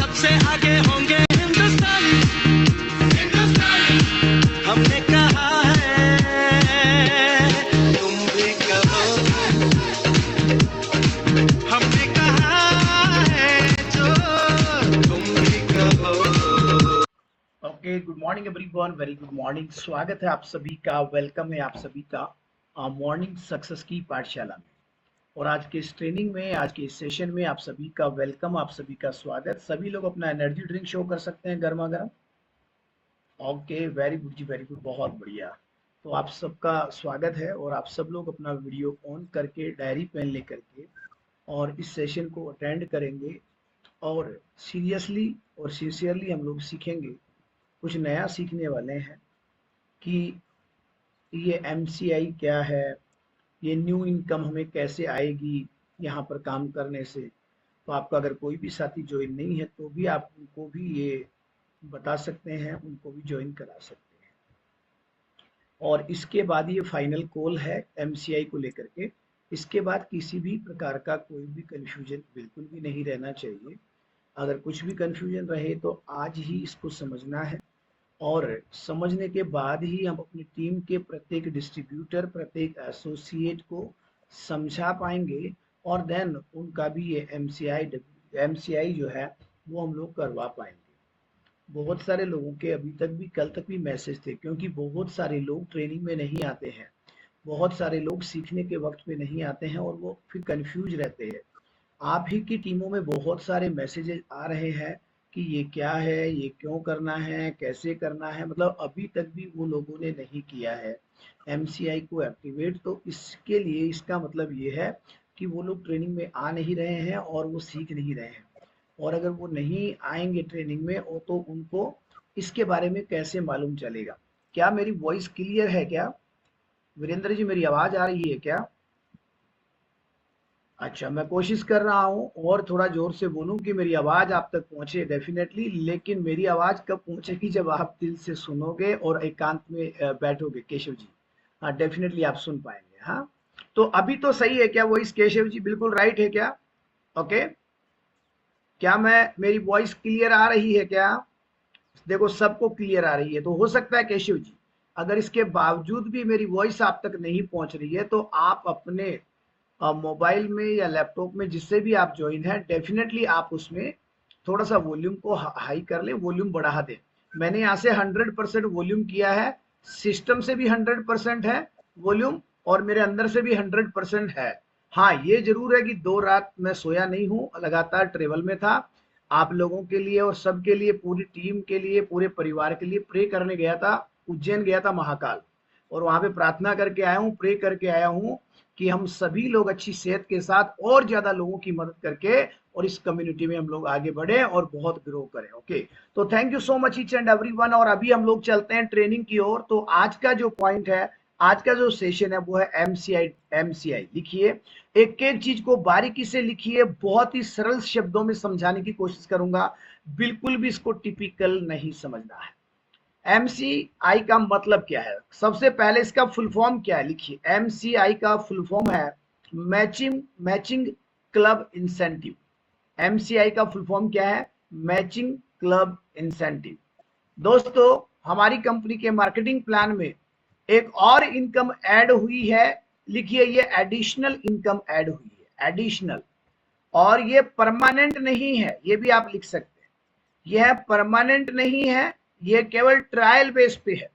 सबसे आगे होंगे हिंदुस्तानी, हिंदुस्तानी। हमने कहा है तुम भी कहो, हमने कहा है जो तुम भी कहो। Okay, good morning everyone, very good morning. स्वागत है आप सभी का, वेलकम है आप सभी का मॉर्निंग सक्सेस की पाठशाला में। और आज के इस ट्रेनिंग में, आज के इस सेशन में आप सभी का वेलकम, आप सभी का स्वागत। सभी लोग अपना एनर्जी ड्रिंक शो कर सकते हैं गर्मा गर्म। ओके, वेरी गुड जी, वेरी गुड, बहुत बढ़िया। तो आप सबका स्वागत है और आप सब लोग अपना वीडियो ऑन करके डायरी पेन लेकर के और इस सेशन को अटेंड करेंगे और सीरियसली और सिंसियरली हम लोग सीखेंगे, कुछ नया सीखने वाले हैं कि ये एमसीआई क्या है, ये न्यू इनकम हमें कैसे आएगी यहाँ पर काम करने से। तो आपका अगर कोई भी साथी ज्वाइन नहीं है तो भी आप उनको भी ये बता सकते हैं, उनको भी ज्वाइन करा सकते हैं। और इसके बाद ये फाइनल कॉल है एमसीआई को लेकर के। इसके बाद किसी भी प्रकार का कोई भी कंफ्यूजन बिल्कुल भी नहीं रहना चाहिए। अगर कुछ भी कंफ्यूजन रहे तो आज ही इसको समझना है और समझने के बाद ही हम अपनी टीम के प्रत्येक डिस्ट्रीब्यूटर, प्रत्येक एसोसिएट को समझा पाएंगे और देन उनका भी ये एमसीआई जो है वो हम लोग करवा पाएंगे। बहुत सारे लोगों के अभी तक भी, कल तक भी मैसेज थे, क्योंकि बहुत सारे लोग ट्रेनिंग में नहीं आते हैं, बहुत सारे लोग सीखने के वक्त पे नहीं आते हैं और वो फिर कंफ्यूज रहते हैं। आप ही की टीमों में बहुत सारे मैसेजेस आ रहे हैं कि ये क्या है, ये क्यों करना है, कैसे करना है, मतलब अभी तक भी वो लोगों ने नहीं किया है एमसीआई को एक्टिवेट। तो इसके लिए इसका मतलब ये है कि वो लोग ट्रेनिंग में आ नहीं रहे हैं और वो सीख नहीं रहे हैं। और अगर वो नहीं आएंगे ट्रेनिंग में तो उनको इसके बारे में कैसे मालूम चलेगा। क्या मेरी वॉइस क्लियर है क्या? वीरेंद्र जी, मेरी आवाज आ रही है क्या? अच्छा, मैं कोशिश कर रहा हूँ और थोड़ा जोर से बोलूं कि मेरी आवाज आप तक पहुंचे डेफिनेटली। लेकिन मेरी आवाज कब पहुंचेगी? जब आप दिल से सुनोगे और एकांत में बैठोगे केशव जी। हाँ, डेफिनेटली आप सुन पाएंगे। हाँ, तो अभी तो सही है क्या वॉइस केशव जी? बिल्कुल राइट है क्या? ओके, क्या मेरी वॉइस क्लियर आ रही है क्या? देखो, सबको क्लियर आ रही है। तो हो सकता है केशव जी, अगर इसके बावजूद भी मेरी वॉइस आप तक नहीं पहुंच रही है तो आप अपने मोबाइल में या लैपटॉप में जिससे भी आप ज्वाइन है, डेफिनेटली आप उसमें थोड़ा सा वॉल्यूम को हाई कर ले, वॉल्यूम बढ़ा दे। मैंने यहाँ से 100% वॉल्यूम किया है, सिस्टम से भी 100% है वॉल्यूम और मेरे अंदर से भी 100% है। हाँ, ये जरूर है कि 2 रात मैं सोया नहीं हूँ, लगातार ट्रेवल में था। आप लोगों के लिए और सबके लिए, पूरी टीम के लिए, पूरे परिवार के लिए प्रे करने गया था। उज्जैन गया था महाकाल, और वहां पे प्रार्थना करके आया हूँ, प्रे करके आया हूँ कि हम सभी लोग अच्छी सेहत के साथ और ज्यादा लोगों की मदद करके और इस कम्युनिटी में हम लोग आगे बढ़े और बहुत ग्रो करें। ओके, तो thank you so much each and everyone. और अभी हम लोग चलते हैं ट्रेनिंग की ओर। तो आज का जो पॉइंट है, आज का जो सेशन है वो है एमसीआई। एमसीआई लिखिए, एक एक चीज को बारीकी से लिखिए, बहुत ही सरल शब्दों में समझाने की कोशिश करूंगा, बिल्कुल भी इसको टिपिकल नहीं समझना है। एमसीआई का मतलब क्या है? सबसे पहले इसका फुल फॉर्म क्या है लिखिए। एमसीआई का फुल फॉर्म है मैचिंग क्लब इंसेंटिव। एमसीआई का फुल फॉर्म क्या है? Matching club incentive. दोस्तों, हमारी कंपनी के मार्केटिंग प्लान में एक और इनकम ऐड हुई है। लिखिए, ये एडिशनल इनकम ऐड हुई है, एडिशनल। और ये परमानेंट नहीं है, ये भी आप लिख सकते हैं। यह परमानेंट नहीं है, ये केवल ट्रायल बेस पे है।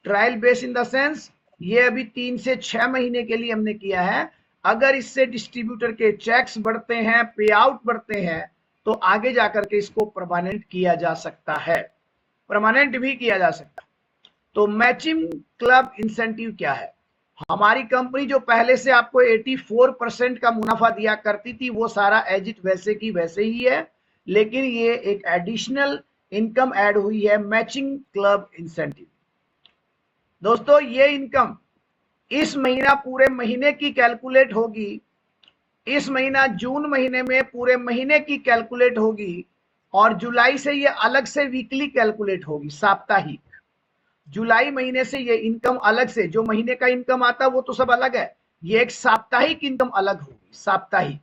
Trial base in the sense, ये अभी 3 से 6 महीने के लिए हमने किया है। अगर इससे डिस्ट्रीब्यूटर के चेक्स बढ़ते हैं, पे आउट बढ़ते हैं, तो आगे जाकर के इसको परमानेंट किया जा सकता है, परमानेंट भी किया जा सकता है। तो मैचिंग क्लब इंसेंटिव क्या है? हमारी कंपनी जो पहले से आपको 84% का मुनाफा दिया करती थी, वो सारा एज इट वैसे की वैसे ही है, लेकिन ये एक एडिशनल इनकम ऐड हुई है, मैचिंग क्लब इंसेंटिव। दोस्तों, ये इनकम इस महीना पूरे महीने की कैलकुलेट होगी, इस महीना जून महीने में पूरे महीने की कैलकुलेट होगी, और जुलाई से ये अलग से वीकली कैलकुलेट होगी, साप्ताहिक। जुलाई महीने से ये इनकम अलग से, जो महीने का इनकम आता है वो तो सब अलग है, ये एक साप्ताहिक इनकम अलग होगी। साप्ताहिक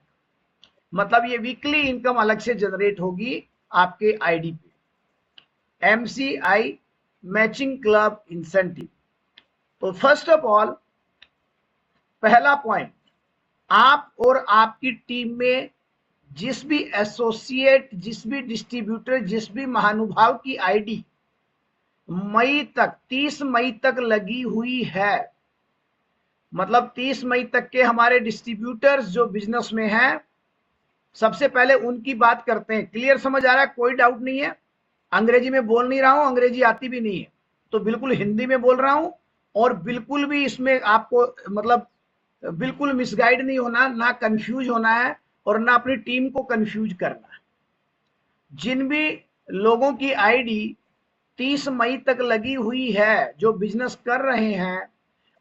मतलब ये वीकली इनकम अलग से जनरेट होगी आपके आईडी पे, एमसीआई मैचिंग क्लब इंसेंटिव। तो फर्स्ट ऑफ ऑल पहला पॉइंट, आप और आपकी टीम में जिस भी एसोसिएट, जिस भी डिस्ट्रीब्यूटर, जिस भी महानुभाव की आईडी मई तक 30 मई तक लगी हुई है, मतलब 30 मई तक के हमारे डिस्ट्रीब्यूटर्स जो बिजनेस में हैं, सबसे पहले उनकी बात करते हैं। क्लियर समझ आ रहा है? कोई डाउट नहीं है? अंग्रेजी में बोल नहीं रहा हूं, अंग्रेजी आती भी नहीं है, तो बिल्कुल हिंदी में बोल रहा हूं, और बिल्कुल भी इसमें आपको मतलब बिल्कुल मिसगाइड नहीं होना, ना कंफ्यूज होना है और ना अपनी टीम को कंफ्यूज करना है। जिन भी लोगों की आईडी 30 मई तक लगी हुई है, जो बिजनेस कर रहे हैं,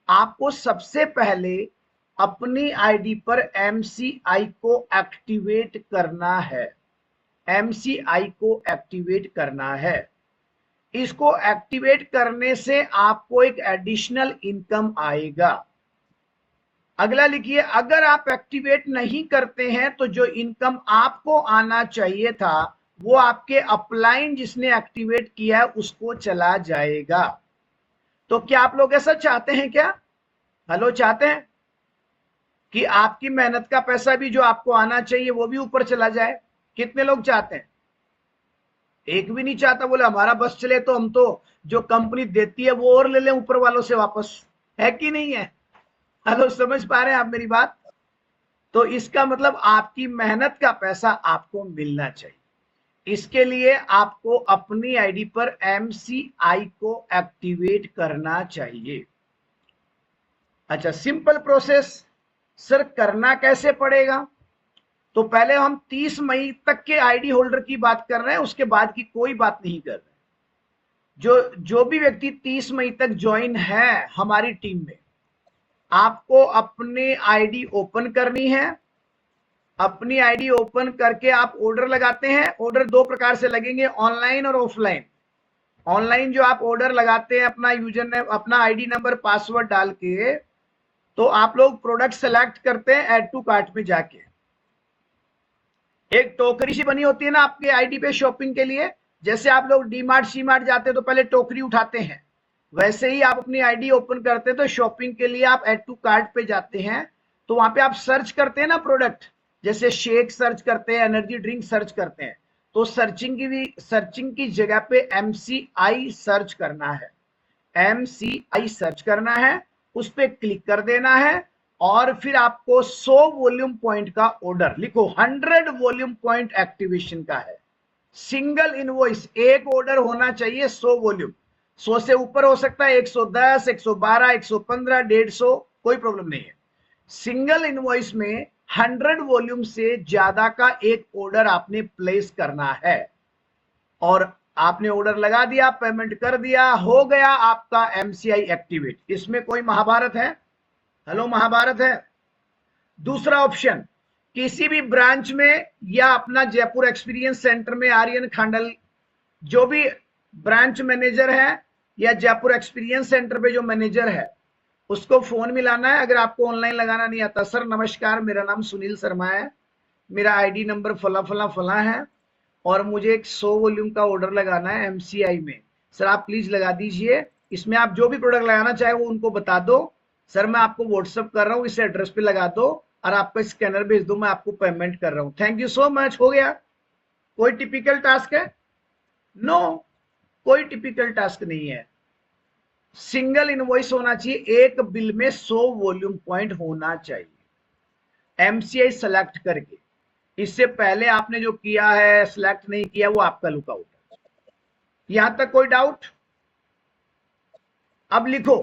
आपको सबसे पहले अपनी आईडी पर एमसीआई को एक्टिवेट करना है। एमसीआई को एक्टिवेट करना है। इसको एक्टिवेट करने से आपको एक एडिशनल इनकम आएगा। अगला लिखिए, अगर आप एक्टिवेट नहीं करते हैं तो जो इनकम आपको आना चाहिए था वो आपके अपलाइन जिसने एक्टिवेट किया है उसको चला जाएगा। तो क्या आप लोग ऐसा चाहते हैं क्या? हेलो, चाहते हैं कि आपकी मेहनत का पैसा भी जो आपको आना चाहिए वो भी ऊपर चला जाए? कितने लोग चाहते हैं? एक भी नहीं चाहता। बोले हमारा बस चले तो हम तो जो कंपनी देती है वो और ले लें ऊपर वालों से वापस, है कि नहीं है? हेलो, समझ पा रहे हैं आप मेरी बात? तो इसका मतलब आपकी मेहनत का पैसा आपको मिलना चाहिए। इसके लिए आपको अपनी आईडी पर एमसीआई को एक्टिवेट करना चाहिए। अच्छा, सिंपल प्रोसेस। सर करना कैसे पड़ेगा? तो पहले हम 30 मई तक के आईडी होल्डर की बात कर रहे हैं, उसके बाद की कोई बात नहीं कर रहे। जो भी व्यक्ति 30 मई तक ज्वाइन है हमारी टीम में, आपको अपनी आईडी ओपन करनी है। अपनी आईडी ओपन करके आप ऑर्डर लगाते हैं। ऑर्डर दो प्रकार से लगेंगे, ऑनलाइन और ऑफलाइन। ऑनलाइन जो आप ऑर्डर लगाते हैं अपना यूजर नेम, अपना आईडी नंबर, पासवर्ड डाल के, तो आप लोग प्रोडक्ट सेलेक्ट करते हैं ऐड टू कार्ट में जाके। एक टोकरी सी बनी होती है ना आपके आईडी पे शॉपिंग के लिए, जैसे आप लोग डी मार्ट सी मार्ट जाते हैं तो पहले टोकरी उठाते हैं, वैसे ही आप अपनी आईडी ओपन करते हैं तो शॉपिंग के लिए आप ऐड टू कार्ट पे जाते हैं। तो वहां पे आप सर्च करते हैं ना प्रोडक्ट, जैसे शेक सर्च करते हैं, एनर्जी ड्रिंक सर्च करते हैं, तो सर्चिंग की जगह पे एमसीआई सर्च करना है। एमसीआई सर्च करना है, उस पर क्लिक कर देना है, और फिर आपको 100 वॉल्यूम पॉइंट का ऑर्डर, लिखो 100 वॉल्यूम पॉइंट एक्टिवेशन का है। सिंगल इनवॉइस, एक ऑर्डर होना चाहिए 100 वॉल्यूम। 100 से ऊपर हो सकता है 110, 112, 115, 150, कोई प्रॉब्लम नहीं है। सिंगल इनवॉइस में 100 वॉल्यूम से ज्यादा का एक ऑर्डर आपने प्लेस करना है, और आपने ऑर्डर लगा दिया, पेमेंट कर दिया, हो गया आपका एमसीआई एक्टिवेट। इसमें कोई महाभारत है? हेलो, महाभारत है? दूसरा ऑप्शन, किसी भी ब्रांच में या अपना जयपुर एक्सपीरियंस सेंटर में आर्यन खांडल जो भी ब्रांच मैनेजर है या जयपुर एक्सपीरियंस सेंटर पे जो मैनेजर है उसको फोन मिलाना है। अगर आपको ऑनलाइन लगाना नहीं आता, सर नमस्कार, मेरा नाम सुनील शर्मा है, मेरा आईडी नंबर फला फला फला है और मुझे एक 100 वॉल्यूम का ऑर्डर लगाना है एमसीआई में, सर आप प्लीज लगा दीजिए। इसमें आप जो भी प्रोडक्ट लगाना चाहे वो उनको बता दो, सर मैं आपको व्हाट्सअप कर रहा हूँ, इस एड्रेस पे लगा दो और आपका स्कैनर भेज दो, मैं आपको पेमेंट कर रहा हूँ, थैंक यू सो मच, हो गया। कोई टिपिकल टास्क है? नो, कोई टिपिकल टास्क नहीं है। सिंगल इनवॉइस होना चाहिए, एक बिल में 100 वॉल्यूम पॉइंट होना चाहिए एमसीआई सेलेक्ट करके। इससे पहले आपने जो किया है, सिलेक्ट नहीं किया, वो आपका लुकआउट है। यहां तक कोई डाउट? अब लिखो,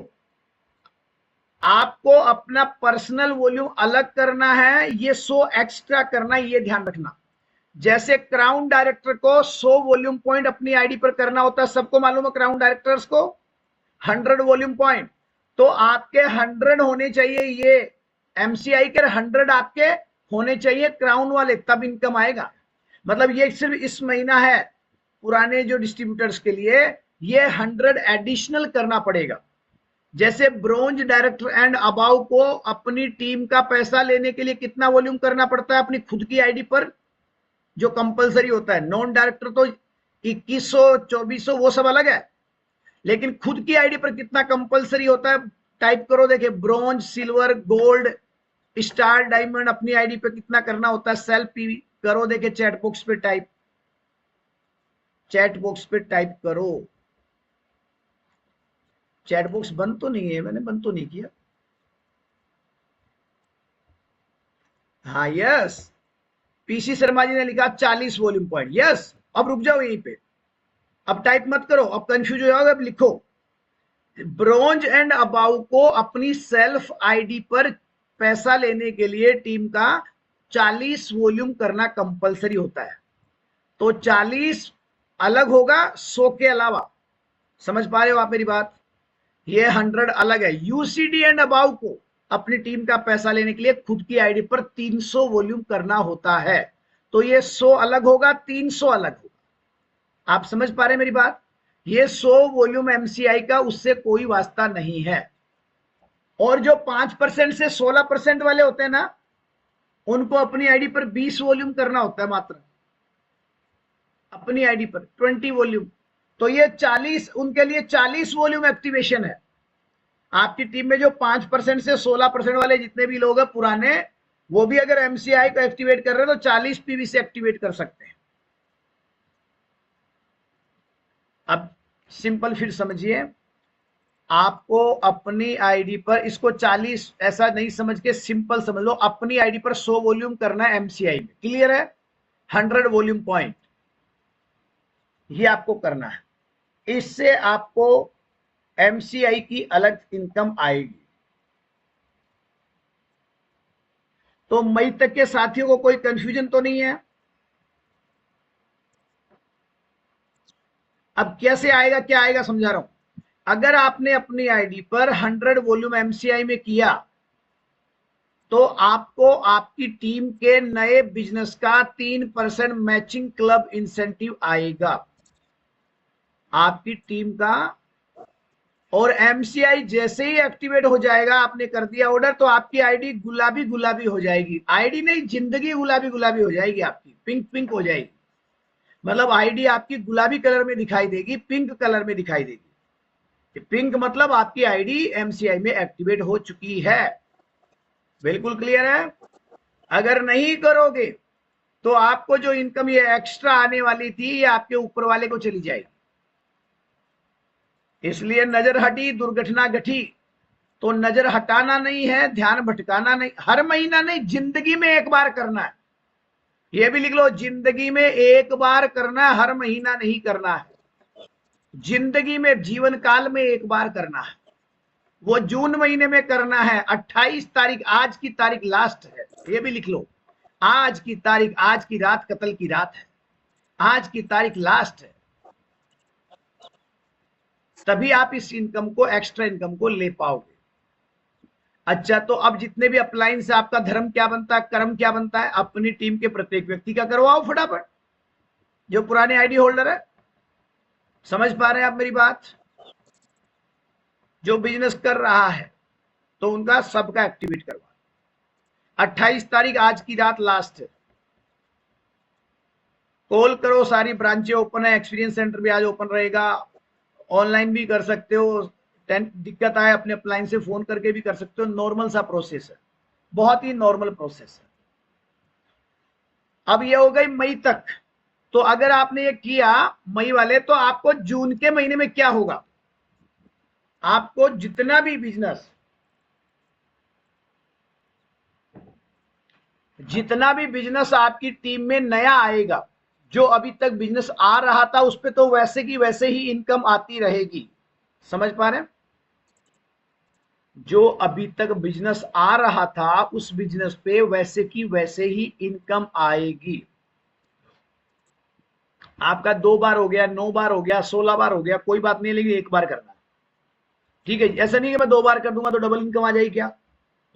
आपको अपना पर्सनल वॉल्यूम अलग करना है, ये 100 एक्स्ट्रा करना है, ये ध्यान रखना। जैसे क्राउन डायरेक्टर को 100 वॉल्यूम पॉइंट अपनी आईडी पर करना होता है, सबको मालूम है क्राउन डायरेक्टर्स को 100 वॉल्यूम पॉइंट, तो आपके 100 होने चाहिए, ये एमसीआई के 100 आपके होने चाहिए क्राउन वाले, तब इनकम आएगा। मतलब ये सिर्फ इस महीना है, पुराने जो डिस्ट्रीब्यूटर्स के लिए ये 100 एडिशनल करना पड़ेगा। जैसे ब्रोंज डायरेक्टर एंड अबाव को अपनी टीम का पैसा लेने के लिए कितना वॉल्यूम करना पड़ता है अपनी खुद की आईडी पर, जो कंपलसरी होता है। नॉन डायरेक्टर तो 2100 2400 वो सब अलग है, लेकिन खुद की आईडी पर कितना कंपलसरी होता है टाइप करो। देखिए bronze, silver, gold, star, diamond अपनी आईडी पे कितना करना होता है सेल्फ पीवी करो। देखिए चैट बॉक्स पे टाइप, चैट बॉक्स पे टाइप करो। चैट बॉक्स बंद तो नहीं है, मैंने बंद तो नहीं किया। हाँ यस, पीसी शर्मा जी ने लिखा 40 वॉल्यूम पॉइंट। यस, अब रुक जाओ यहीं पे, अब टाइप मत करो, अब कंफ्यूज हो जाओगे, अब लिखो ब्रॉन्ज एंड अबाउ को अपनी सेल्फ आईडी पर पैसा लेने के लिए टीम का 40 वॉल्यूम करना कंपलसरी होता है। तो 40 अलग होगा 100 के अलावा। समझ पा रहे हो आप मेरी बात? ये 100 अलग है। यूसीडी एंड अबाउ को अपनी टीम का पैसा लेने के लिए खुद की आईडी पर 300 वॉल्यूम करना होता है। तो ये 100 अलग होगा, 300 अलग होगा। आप समझ पा रहे हैं मेरी बात? ये 100 वॉल्यूम एमसीआई का उससे कोई वास्ता नहीं है। और जो 5% से 16% वाले होते हैं ना, उनको अपनी आईडी पर 20 वॉल्यूम करना होता है मात्र, अपनी आईडी पर 20 वॉल्यूम। तो ये 40 उनके लिए 40 वॉल्यूम एक्टिवेशन है। आपकी टीम में जो 5% से 16% वाले जितने भी लोग हैं पुराने, वो भी अगर एमसीआई को एक्टिवेट कर रहे हैं तो 40 पीवी से एक्टिवेट कर सकते हैं। अब सिंपल फिर समझिए, आपको अपनी आईडी पर इसको 40 ऐसा नहीं समझ के सिंपल समझ लो, अपनी आईडी पर 100 वॉल्यूम करना है एमसीआई में। क्लियर है? 100 वॉल्यूम पॉइंट ये आपको करना है। इससे आपको एमसीआई की अलग इनकम आएगी। तो मई तक के साथियों को कोई कंफ्यूजन तो नहीं है? अब कैसे आएगा, क्या आएगा समझा रहा हूं। अगर आपने अपनी आईडी पर 100 वॉल्यूम एमसीआई में किया तो आपको आपकी टीम के नए बिजनेस का 3% मैचिंग क्लब इंसेंटिव आएगा आपकी टीम का। और एमसीआई जैसे ही एक्टिवेट हो जाएगा, आपने कर दिया ऑर्डर, तो आपकी आईडी गुलाबी गुलाबी हो जाएगी। आईडी नहीं, जिंदगी गुलाबी गुलाबी हो जाएगी, आपकी पिंक पिंक हो जाएगी। मतलब आईडी आपकी गुलाबी कलर में दिखाई देगी, पिंक कलर में दिखाई देगी। पिंक मतलब आपकी आईडी एमसीआई में एक्टिवेट हो चुकी है। बिल्कुल क्लियर है? अगर नहीं करोगे तो आपको जो इनकम ये एक्स्ट्रा आने वाली थी, ये आपके ऊपर वाले को चली जाएगी। इसलिए नजर हटी दुर्घटना घटी। तो नजर हटाना नहीं है, ध्यान भटकाना नहीं, हर महीना नहीं, जिंदगी में एक बार करना है। ये भी लिख लो, जिंदगी में एक बार करना है, हर महीना नहीं करना है। जिंदगी में, जीवन काल में एक बार करना है। वो जून महीने में करना है। 28 तारीख, आज की तारीख लास्ट है। ये भी लिख लो, आज की तारीख, आज की रात कत्ल की रात है, आज की तारीख लास्ट है। तभी आप इस इनकम को, एक्स्ट्रा इनकम को ले पाओगे। अच्छा, तो अब जितने भी अपलाइन से आपका धर्म क्या बनता है, कर्म क्या बनता है, अपनी टीम के प्रत्येक व्यक्ति का करवाओ फटाफट, जो पुराने आईडी होल्डर है। समझ पा रहे हैं आप मेरी बात? जो बिजनेस कर रहा है तो उनका सबका एक्टिवेट करवा। 28 तारीख आज की रात लास्ट है। कॉल करो, सारी ब्रांचें ओपन है, एक्सपीरियंस सेंटर भी आज ओपन रहेगा, ऑनलाइन भी कर सकते हो। दिक्कत आए अपने अपलाइन से फोन करके भी कर सकते हो। नॉर्मल सा प्रोसेस है, बहुत ही नॉर्मल प्रोसेस है। अब ये हो गई मई तक। तो अगर आपने ये किया मई वाले, तो आपको जून के महीने में क्या होगा, आपको जितना भी बिजनेस आपकी टीम में नया आएगा, जो अभी तक बिजनेस आ रहा था उस पे तो वैसे की वैसे ही इनकम आती रहेगी। समझ पा रहे हैं? जो अभी तक बिजनेस आ रहा था उस बिजनेस पे वैसे की वैसे ही इनकम आएगी। आपका 2 बार हो गया, 9 बार हो गया, 16 बार हो गया, कोई बात नहीं, लेकिन एक बार करना। ठीक है? ऐसा नहीं कि मैं 2 बार कर दूंगा तो डबल इनकम आ जाएगी क्या,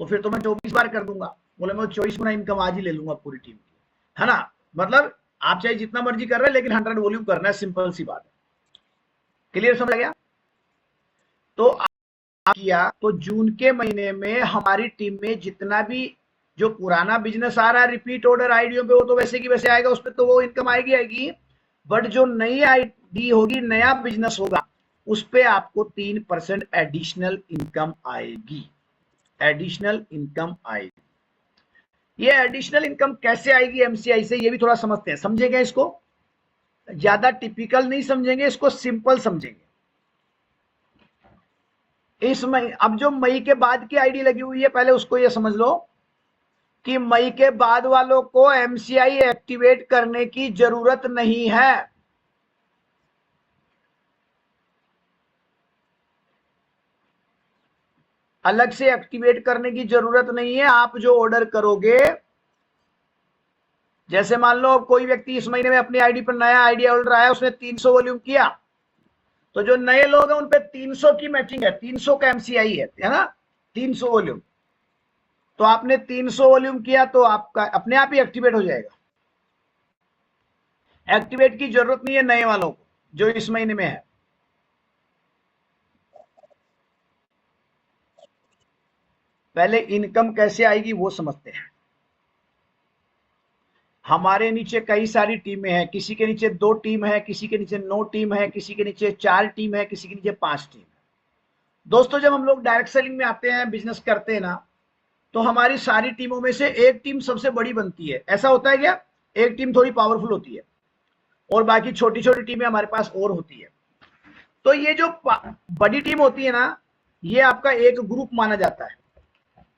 तो फिर तो मैं 24 बार कर दूंगा। बोले मैं 24 गुना इनकम आज ही ले लूंगा पूरी टीम की, है ना? मतलब आप चाहे जितना मर्जी कर रहे हैं, लेकिन 100 वॉल्यूम करना है, सिंपल सी बात है। क्लियर समझ गया? तो किया तो जून के महीने में हमारी टीम में जितना भी जो पुराना बिजनेस आ रहा है रिपीट ऑर्डर आईडियों पे, वो तो वैसे की वैसे आएगा, उस पर तो वो इनकम आएगी आएगी। बट जो नई आईडी होगी, नया बिजनेस होगा, उस पे आपको 3% एडिशनल इनकम आएगी, एडिशनल इनकम आएगी। ये एडिशनल इनकम कैसे आएगी एमसीआई से, ये भी थोड़ा समझते हैं, समझेंगे इसको, ज्यादा टिपिकल नहीं समझेंगे इसको, सिंपल समझेंगे। इस मई, अब जो मई के बाद की आईडी लगी हुई है, पहले उसको ये समझ लो कि मई के बाद वालों को एमसीआई एक्टिवेट करने की जरूरत नहीं है। अलग से एक्टिवेट करने की जरूरत नहीं है। आप जो ऑर्डर करोगे, जैसे मान लो कोई व्यक्ति इस महीने में अपनी आईडी पर नया आईडी ऑर्डर आया, उसने 300 वॉल्यूम किया, तो जो नए लोग हैं उन पे 300 की मैचिंग है, 300 का एमसीआई है ना, 300 वॉल्यूम। तो आपने 300 वॉल्यूम किया तो आपका अपने आप ही एक्टिवेट हो जाएगा। एक्टिवेट की जरूरत नहीं है नए वालों को जो इस महीने में है। पहले इनकम कैसे आएगी वो समझते हैं। हमारे नीचे कई सारी टीमें हैं, किसी के नीचे 2 टीम है, किसी के नीचे 9 टीम है, किसी के नीचे 4 टीम है, किसी के नीचे 5 टीम है। दोस्तों जब हम लोग डायरेक्ट सेलिंग में आते हैं, बिजनेस करते हैं ना, तो हमारी सारी टीमों में से एक टीम सबसे बड़ी बनती है। ऐसा होता है क्या? एक टीम थोड़ी पावरफुल होती है और बाकी छोटी छोटी टीमें हमारे पास और होती है। तो ये जो बड़ी टीम होती है ना, ये आपका एक ग्रुप माना जाता है,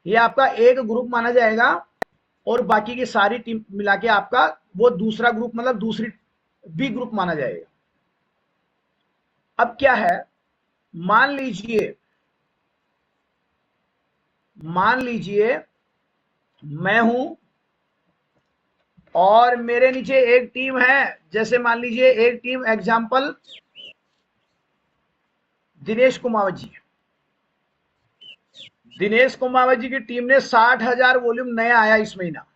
ये आपका एक ग्रुप माना जाएगा, और बाकी की सारी टीम मिला के आपका वो दूसरा ग्रुप, मतलब दूसरी बी ग्रुप माना जाएगा। अब क्या है, मान लीजिए मैं हूं और मेरे नीचे एक टीम है, जैसे मान लीजिए एक टीम एग्जांपल दिनेश कुमावत जी। दिनेश कुमावत जी की टीम ने 60,000 वॉल्यूम नया आया इस महीना,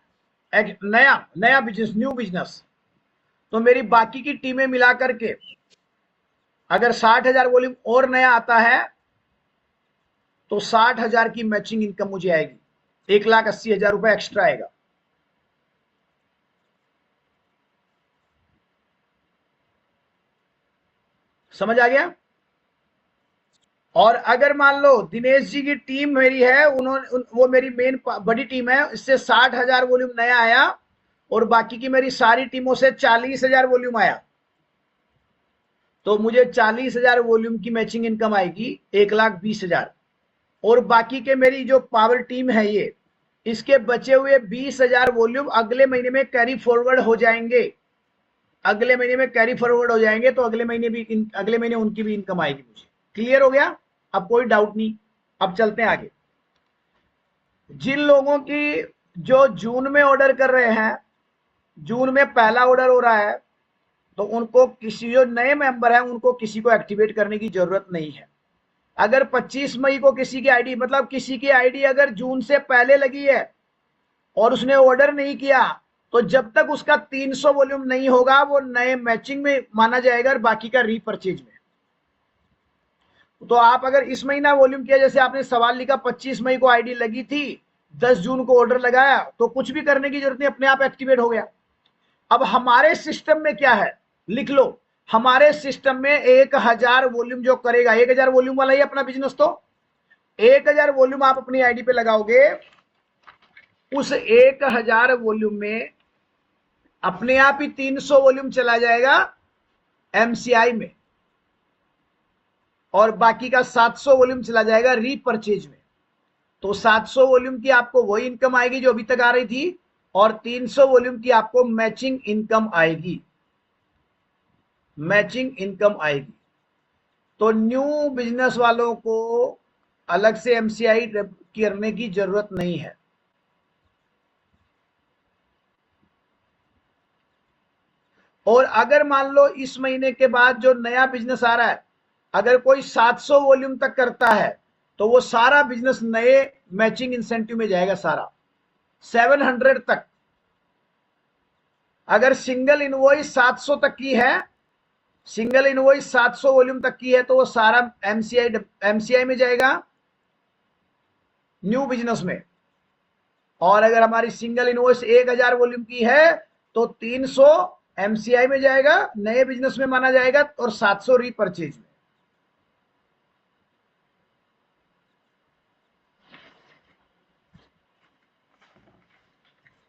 नया बिजनेस, न्यू बिजनेस। तो मेरी बाकी की टीमें मिला करके अगर 60,000 वॉल्यूम और नया आता है तो 60,000 की मैचिंग इनकम मुझे आएगी, 1,80,000 रुपए एक्स्ट्रा आएगा। समझ आ गया? और अगर मान लो दिनेश जी की टीम मेरी है, वो मेरी मेन बड़ी टीम है, इससे 60,000 वॉल्यूम नया आया और बाकी की मेरी सारी टीमों से 40,000 वॉल्यूम आया, तो मुझे 40,000 वॉल्यूम की मैचिंग इनकम आएगी, 1,20,000। और बाकी के मेरी जो पावर टीम है ये, इसके बचे हुए 20,000 वॉल्यूम अगले महीने में कैरी फॉरवर्ड हो जाएंगे, अगले महीने में कैरी फॉरवर्ड हो जाएंगे, तो अगले महीने उनकी भी इनकम आएगी मुझे। क्लियर हो गया? अब कोई डाउट नहीं। अब चलते हैं आगे। जिन लोगों की जो जून में ऑर्डर कर रहे हैं, जून में पहला ऑर्डर हो रहा है, तो उनको किसी, जो नए मेंबर हैं उनको किसी को एक्टिवेट करने की जरूरत नहीं है। अगर 25 मई को किसी की आईडी, मतलब किसी की आईडी अगर जून से पहले लगी है और उसने ऑर्डर नहीं किया, तो जब तक उसका 300 वॉल्यूम नहीं होगा वो नए मैचिंग में माना जाएगा और बाकी का रीपरचेज में। तो आप अगर इस महीना वॉल्यूम किया, जैसे आपने सवाल लिखा 25 मई को आईडी लगी थी, 10 जून को ऑर्डर लगाया, तो कुछ भी करने की जरूरत नहीं, अपने आप एक्टिवेट हो गया। अब हमारे सिस्टम में क्या है, लिख लो, हमारे सिस्टम में 1,000 वॉल्यूम जो करेगा, 1,000 वॉल्यूम वाला ही अपना बिजनेस, तो 1,000 वॉल्यूम आप अपनी आईडी पे लगाओगे, उस 1,000 वॉल्यूम में अपने आप ही 300 वॉल्यूम चला जाएगा एमसीआई में, और बाकी का 700 वॉल्यूम चला जाएगा रीपरचेज में। तो 700 वॉल्यूम की आपको वही इनकम आएगी जो अभी तक आ रही थी, और 300 वॉल्यूम की आपको मैचिंग इनकम आएगी, मैचिंग इनकम आएगी। तो न्यू बिजनेस वालों को अलग से एमसीआई करने की जरूरत नहीं है। और अगर मान लो इस महीने के बाद जो नया बिजनेस आ रहा है, अगर कोई 700 वॉल्यूम तक करता है, तो वो सारा बिजनेस नए मैचिंग इंसेंटिव में जाएगा, सारा 700 तक। अगर सिंगल इनवॉइस 700 तक की है, सिंगल इनवॉइस 700 वॉल्यूम तक की है, तो वो सारा एमसीआई में जाएगा, न्यू बिजनेस में। और अगर हमारी सिंगल इनवॉइस 1000 वॉल्यूम की है तो 300 एमसीआई में जाएगा, नए बिजनेस में माना जाएगा, और 700 रीपरचेज में।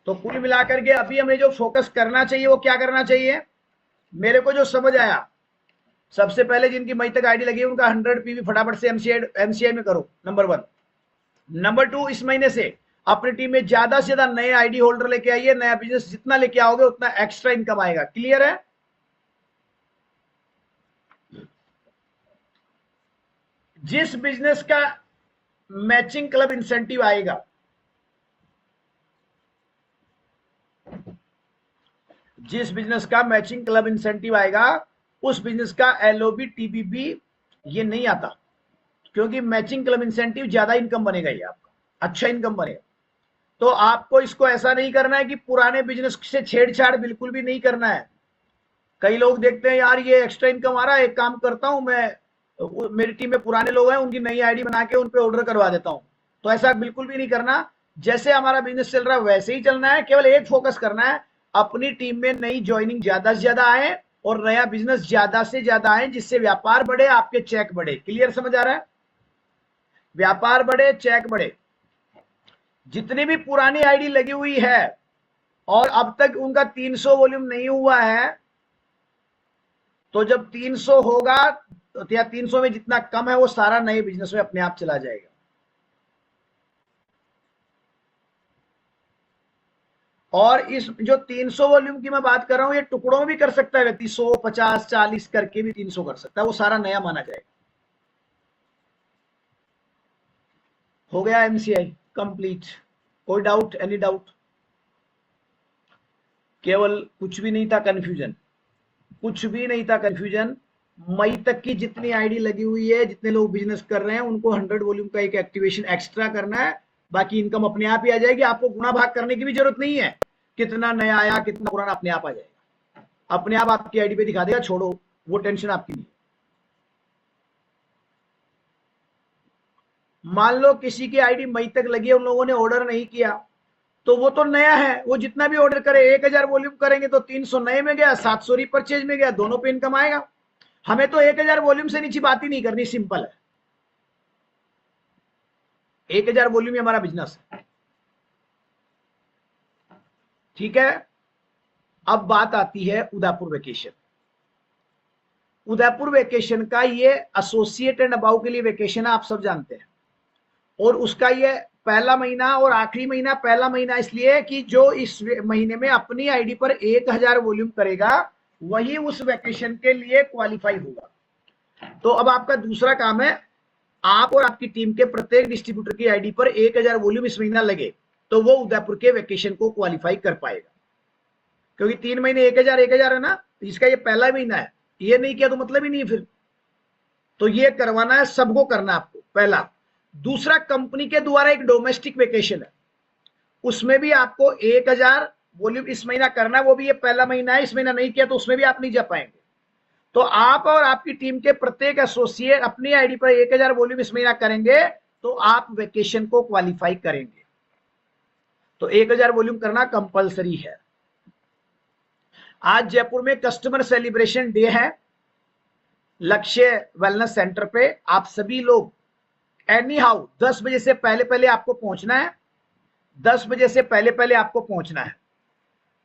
तो कुल मिलाकर के अभी हमें जो फोकस करना चाहिए वो क्या करना चाहिए, मेरे को जो समझ आया, सबसे पहले जिनकी मई तक आईडी लगी है उनका 100 पीवी फटाफट से एमसीआई में करो, नंबर 1। नंबर 2, इस महीने से अपनी टीम में ज्यादा से ज्यादा नए आईडी होल्डर लेके आइए। नया बिजनेस जितना लेके आओगे उतना एक्स्ट्रा इनकम आएगा। क्लियर है? जिस बिजनेस का मैचिंग क्लब इंसेंटिव आएगा, जिस बिजनेस का मैचिंग क्लब इंसेंटिव आएगा उस बिजनेस का एलओबी टीबीबी ये नहीं आता, क्योंकि मैचिंग क्लब इंसेंटिव ज्यादा इनकम बनेगा, ये आपका अच्छा इनकम बनेगा। तो आपको इसको ऐसा नहीं करना है कि पुराने बिजनेस से छेड़छाड़ बिल्कुल भी नहीं करना है। कई लोग देखते हैं यार ये एक्स्ट्रा इनकम आ रहा है, एक काम करता हूं मैं, मेरी टीम में पुराने लोग हैं उनकी नई आईडी बना के उन पे ऑर्डर करवा देता हूं। तो ऐसा बिल्कुल भी नहीं करना। जैसे हमारा बिजनेस चल रहा है वैसे ही चलना है। केवल एक फोकस करना है, अपनी टीम में नई ज्वाइनिंग ज्यादा से ज्यादा आए और नया बिजनेस ज्यादा से ज्यादा आए, जिससे व्यापार बढ़े, आपके चेक बढ़े। क्लियर समझ आ रहा है? व्यापार बढ़े, चेक बढ़े। जितनी भी पुरानी आईडी लगी हुई है और अब तक उनका 300 वॉल्यूम नहीं हुआ है, तो जब 300 होगा या 300 में जितना कम है वो सारा नए बिजनेस में अपने आप चला जाएगा। और इस जो 300 वॉल्यूम की मैं बात कर रहा हूं, ये टुकड़ों में भी कर सकता है व्यक्ति, 100, 50, 40 करके भी 300 कर सकता है, वो सारा नया माना जाएगा। हो गया एमसीआई कंप्लीट। कोई डाउट? Any doubt? केवल कुछ भी नहीं था कंफ्यूजन, कुछ भी नहीं था कंफ्यूजन। मई तक की जितनी आईडी लगी हुई है, जितने लोग बिजनेस कर रहे हैं, उनको 100 वॉल्यूम का एक एक्टिवेशन एक्स्ट्रा करना है। बाकी इनकम अपने आप ही आ जाएगी। आपको गुणा भाग करने की भी जरूरत नहीं है, कितना नया आया कितना पुराना अपने आप आ जाएगा, अपने आप आपकी आईडी पे दिखा देगा। छोड़ो, वो टेंशन आपकी नहीं। मान लो किसी की आईडी मई तक लगी है, उन लोगों ने ऑर्डर नहीं किया, तो वो तो नया है, वो जितना भी ऑर्डर करे, 1000 वॉल्यूम करेंगे तो 300 नए में गया, 700 रीपरचेज में गया, दोनों पे इनकम आएगा। हमें तो 1000 वॉल्यूम से नीचे बात ही नहीं करनी, सिंपल है। 1000 वॉल्यूम ही हमारा बिजनेस है। ठीक है? अब बात आती है उदयपुर वेकेशन। उदयपुर वेकेशन का ये एसोसिएट एंड अबाउ के लिए वेकेशन है, आप सब जानते हैं। और उसका ये पहला महीना और आखिरी महीना, पहला महीना इसलिए कि जो इस महीने में अपनी आईडी पर 1000 वॉल्यूम करेगा वही उस वेकेशन के लिए क्वालिफाई होगा। तो अब आपका दूसरा काम है, आप और आपकी टीम के प्रत्येक डिस्ट्रीब्यूटर की आईडी पर 1000 वॉल्यूम इस महीना लगे तो वो उदयपुर के वेकेशन को क्वालिफाई कर पाएगा। क्योंकि 3 महीने 1000 1000 है ना, इसका ये पहला महीना है, ये नहीं किया तो मतलब ही नहीं फिर। तो ये करवाना है, सबको करना है आपको, पहला। दूसरा, कंपनी के द्वारा एक डोमेस्टिक वेकेशन है, उसमें भी आपको 1000 वॉल्यूम इस महीना करना है, वो भी ये पहला महीना है। इस महीना नहीं किया तो उसमें भी आप नहीं जा पाएंगे। तो आप और आपकी टीम के प्रत्येक एसोसिएट अपनी आईडी पर 1000 वॉल्यूम इस महीना करेंगे तो आप वेकेशन को क्वालिफाई करेंगे। तो 1000 वॉल्यूम करना कंपलसरी है। आज जयपुर में कस्टमर सेलिब्रेशन डे है, लक्ष्य वेलनेस सेंटर पे। आप सभी लोग एनी हाउ 10 बजे से पहले पहले आपको पहुंचना है, 10 बजे से पहले पहले आपको पहुंचना है।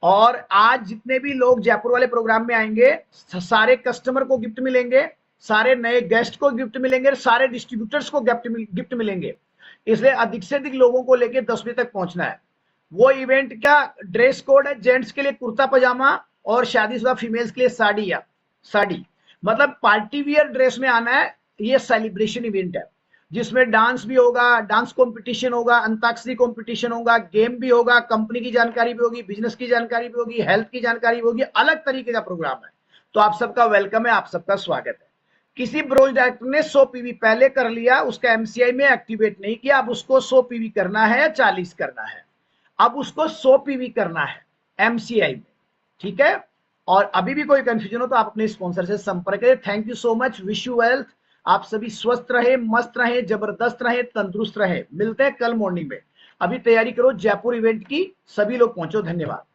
और आज जितने भी लोग जयपुर वाले प्रोग्राम में आएंगे, सारे कस्टमर को गिफ्ट मिलेंगे, सारे नए गेस्ट को गिफ्ट मिलेंगे, सारे डिस्ट्रीब्यूटर्स को गिफ्ट मिलेंगे। इसलिए अधिक से अधिक लोगों को लेकर 10 बजे तक पहुंचना है। वो इवेंट का ड्रेस कोड है, जेंट्स के लिए कुर्ता पजामा और शादीशुदा फीमेल्स के लिए साड़ी, या साड़ी मतलब पार्टी वियर ड्रेस में आना है। ये सेलिब्रेशन इवेंट है जिसमें डांस भी होगा, डांस कंपटीशन होगा, अंताक्षरी कंपटीशन होगा, गेम भी होगा, कंपनी की जानकारी भी होगी, बिजनेस की जानकारी भी होगी, हेल्थ की जानकारी भी होगी। अलग तरीके का प्रोग्राम है। तो आप सबका वेलकम है, आप सबका स्वागत है। किसी ब्रोज डायरेक्टर ने 100 पीवी पहले कर लिया, उसका एमसीआई में एक्टिवेट नहीं किया, अब उसको 100 पीवी करना है या 40 करना है, अब उसको 100 पीवी करना है एमसीआई में। ठीक है? और अभी भी कोई कंफ्यूजन हो तो आप अपने स्पॉन्सर से संपर्क करें। Thank you so much, wish you wealth. आप सभी स्वस्थ रहे, मस्त रहे, जबरदस्त रहे, तंदुरुस्त रहे। मिलते हैं कल मॉर्निंग में। अभी तैयारी करो जयपुर इवेंट की, सभी लोग पहुंचो। धन्यवाद।